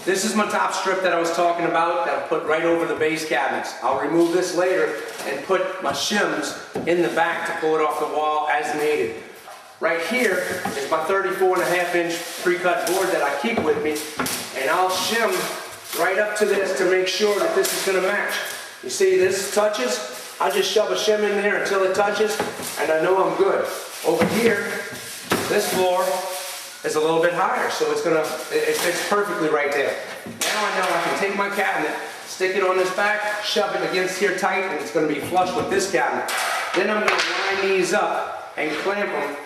This is my top strip that I was talking about that I put right over the base cabinets. I'll remove this later and put my shims in the back to pull it off the wall as needed. Right here is my 34.5-inch pre-cut board that I keep with me, and I'll shim right up to this to make sure that this is going to match. You see this touches, I just shove a shim in there until it touches, and I know I'm good. Over here, this floor is a little bit higher, so it fits perfectly right there. Now I know I can take my cabinet, stick it on this back, shove it against here tight, and it's going to be flush with this cabinet. Then I'm going to line these up and clamp them,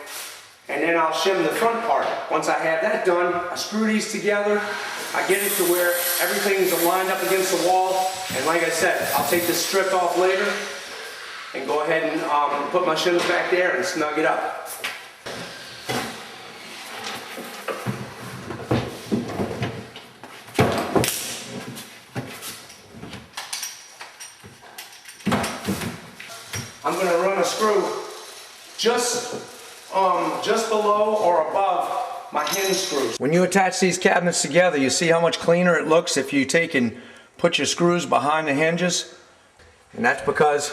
and then I'll shim the front part. Once I have that done, I screw these together, I get it to where everything's lined up against the wall, and like I said, I'll take this strip off later and go ahead and put my shims back there and snug it up. I'm going to run a screw just below or above my hinge screws. When you attach these cabinets together, you see how much cleaner it looks if you take and put your screws behind the hinges, and that's because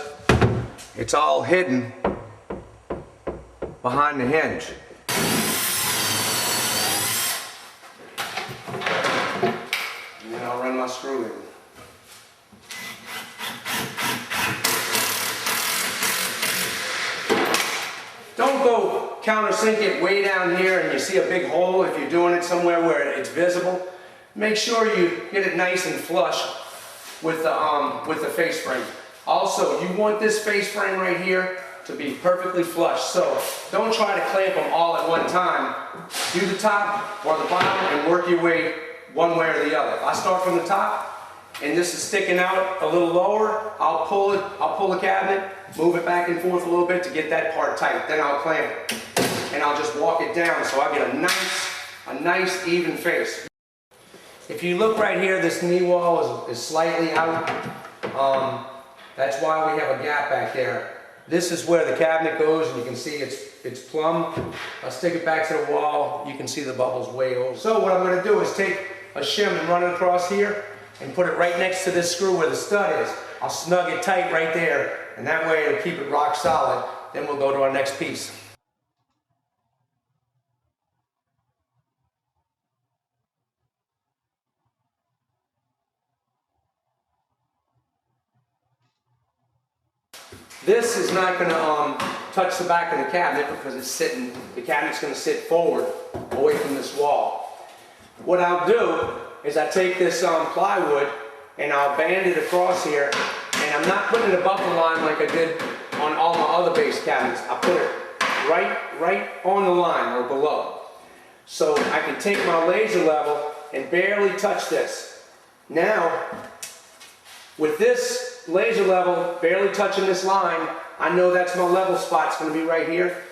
it's all hidden behind the hinge. And then I'll run my screw in. Don't go countersink it way down here and you see a big hole if you're doing it somewhere where it's visible. Make sure you get it nice and flush with the face frame. Also, you want this face frame right here to be perfectly flush, so don't try to clamp them all at one time. Do the top or the bottom and work your way one way or the other. If I start from the top and this is sticking out a little lower, I'll pull the cabinet, move it back and forth a little bit to get that part tight. Then I'll clamp it, and I'll just walk it down so I get a nice even face. If you look right here, this knee wall is slightly out. That's why we have a gap back there. This is where the cabinet goes, and you can see it's plumb. I'll stick it back to the wall. You can see the bubbles way over. So what I'm going to do is take a shim and run it across here and put it right next to this screw where the stud is. I'll snug it tight right there, and that way it'll keep it rock solid. Then we'll go to our next piece. This is not going to touch the back of the cabinet because the cabinet's going to sit forward away from this wall. What I'll do is I take this plywood and I'll band it across here, and I'm not putting it above the line like I did on all my other base cabinets. I put it right on the line or below. So I can take my laser level and barely touch this. Now, with this laser level barely touching this line, I know that's my level spot's going to be right here.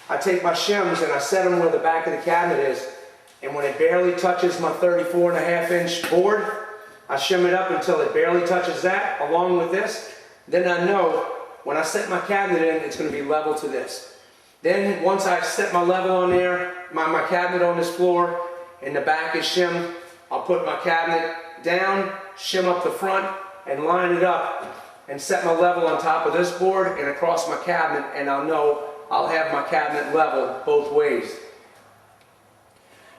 I take my shims and I set them where the back of the cabinet is, and when it barely touches my 34.5-inch board, I shim it up until it barely touches that along with this. Then I know when I set my cabinet in, it's going to be level to this. Then once I set my level on there, my cabinet on this floor, and the back is shimmed, I'll put my cabinet down, shim up the front, and line it up and set my level on top of this board and across my cabinet, and I'll know I'll have my cabinet level both ways.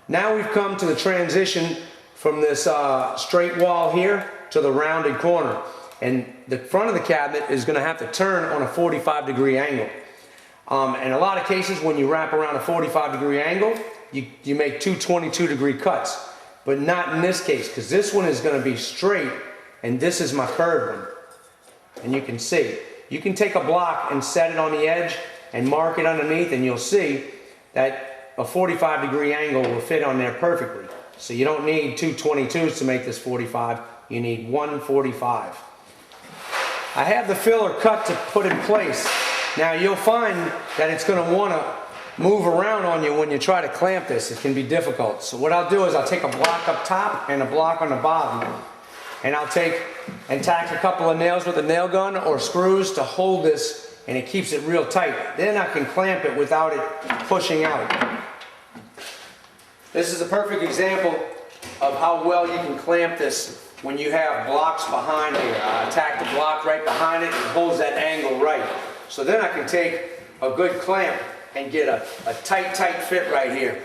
Now we've come to the transition from this straight wall here to the rounded corner, and the front of the cabinet is going to have to turn on a 45-degree angle. In a lot of cases, when you wrap around a 45-degree angle, you make two 22-degree cuts, but not in this case, because this one is going to be straight and this is my curved one. And you can see, you can take a block and set it on the edge and mark it underneath, and you'll see that a 45-degree angle will fit on there perfectly. So you don't need two 22s to make this 45, you need one 45. I have the filler cut to put in place. Now you'll find that it's going to want to move around on you when you try to clamp this. It can be difficult. So what I'll do is I'll take a block up top and a block on the bottom, and I'll take and tack a couple of nails with a nail gun or screws to hold this, and it keeps it real tight. Then I can clamp it without it pushing out. This is a perfect example of how well you can clamp this when you have blocks behind here. I attack the block right behind it and holds that angle right. So then I can take a good clamp and get a tight fit right here.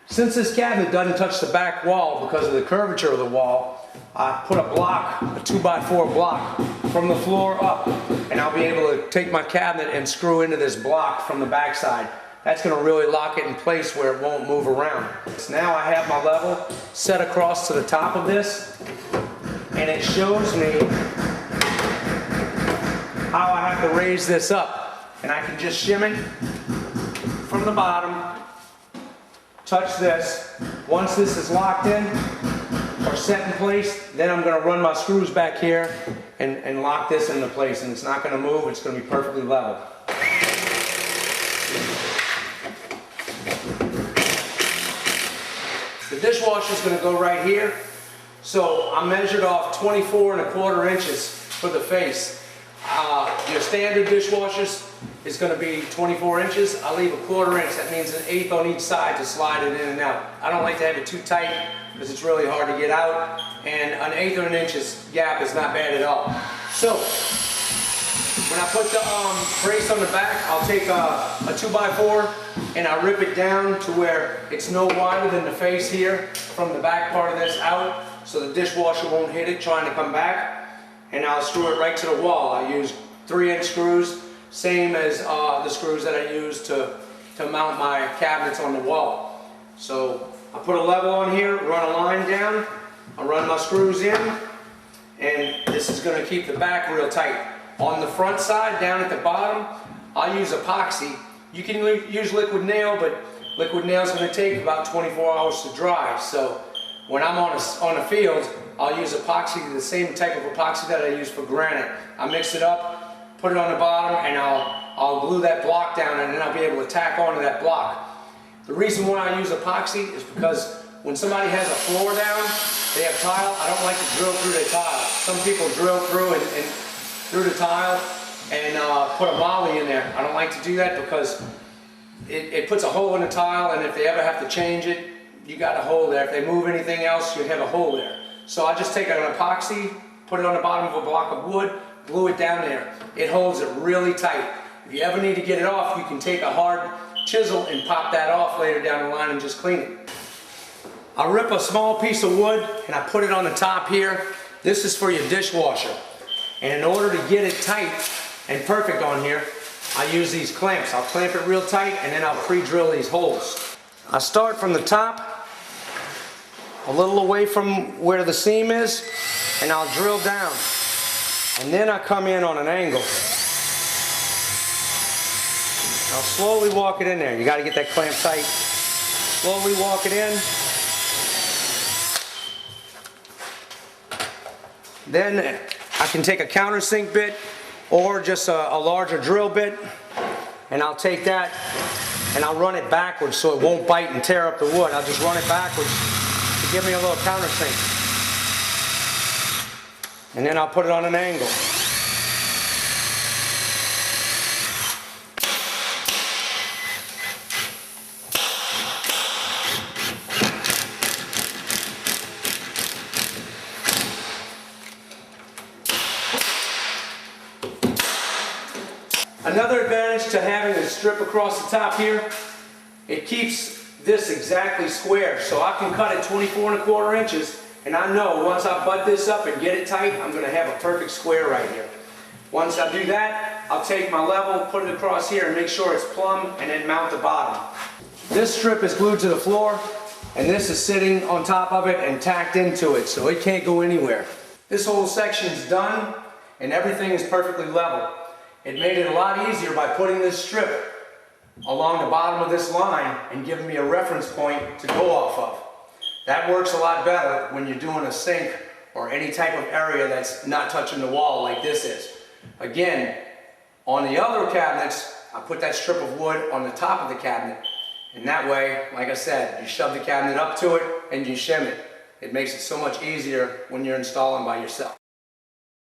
Since this cabinet doesn't touch the back wall because of the curvature of the wall, I put a block, a 2x4 block, from the floor up, and I'll be able to take my cabinet and screw into this block from the back side. That's going to really lock it in place where it won't move around. So now I have my level set across to the top of this, and it shows me how I have to raise this up. And I can just shim it from the bottom, touch this. Once this is locked in or set in place, then I'm going to run my screws back here and lock this into place. And it's not going to move, it's going to be perfectly level. The dishwasher is going to go right here. So I measured off 24¼ inches for the face. Your standard dishwashers is going to be 24 inches. I leave a 1/4 inch. That means 1/8 on each side to slide it in and out. I don't like to have it too tight because it's really hard to get out. And 1/8 of an inch's gap is not bad at all. So when I put the brace on the back, I'll take a 2x4 and I rip it down to where it's no wider than the face here from the back part of this out, so the dishwasher won't hit it trying to come back. And I'll screw it right to the wall. I use 3-inch screws, same as the screws that I use to mount my cabinets on the wall. So I put a level on here, run a line down, I run my screws in, and this is going to keep the back real tight. On the front side, down at the bottom, I use epoxy. You can use liquid nail, but liquid nail is going to take about 24 hours to dry. So when I'm on a field, I'll use epoxy, the same type of epoxy that I use for granite. I mix it up, put it on the bottom, and I'll glue that block down, and then I'll be able to tack onto that block. The reason why I use epoxy is because when somebody has a floor down, they have tile, I don't like to drill through their tile. Some people drill through and through the tile and put a molly in there. I don't like to do that because it puts a hole in the tile, and if they ever have to change it, you got a hole there. If they move anything else, you have a hole there. So I just take an epoxy, put it on the bottom of a block of wood, glue it down there. It holds it really tight. If you ever need to get it off, you can take a hard chisel and pop that off later down the line and just clean it. I rip a small piece of wood and I put it on the top here. This is for your dishwasher. And in order to get it tight and perfect on here, I use these clamps. I'll clamp it real tight and then I'll pre-drill these holes. I start from the top, a little away from where the seam is, and I'll drill down. And then I come in on an angle. I'll slowly walk it in there. You got to get that clamp tight. Slowly walk it in. Then I can take a countersink bit or just a larger drill bit, and I'll take that and I'll run it backwards so it won't bite and tear up the wood. I'll just run it backwards to give me a little countersink. And then I'll put it on an angle. Another advantage to having a strip across the top here, it keeps this exactly square. So I can cut it 24¼ inches, and I know once I butt this up and get it tight, I'm going to have a perfect square right here. Once I do that, I'll take my level, put it across here, and make sure it's plumb, and then mount the bottom. This strip is glued to the floor, and this is sitting on top of it and tacked into it, so it can't go anywhere. This whole section's done, and everything is perfectly level. It made it a lot easier by putting this strip along the bottom of this line and giving me a reference point to go off of. That works a lot better when you're doing a sink or any type of area that's not touching the wall like this is. Again, on the other cabinets, I put that strip of wood on the top of the cabinet, and that way, like I said, you shove the cabinet up to it and you shim it. It makes it so much easier when you're installing by yourself.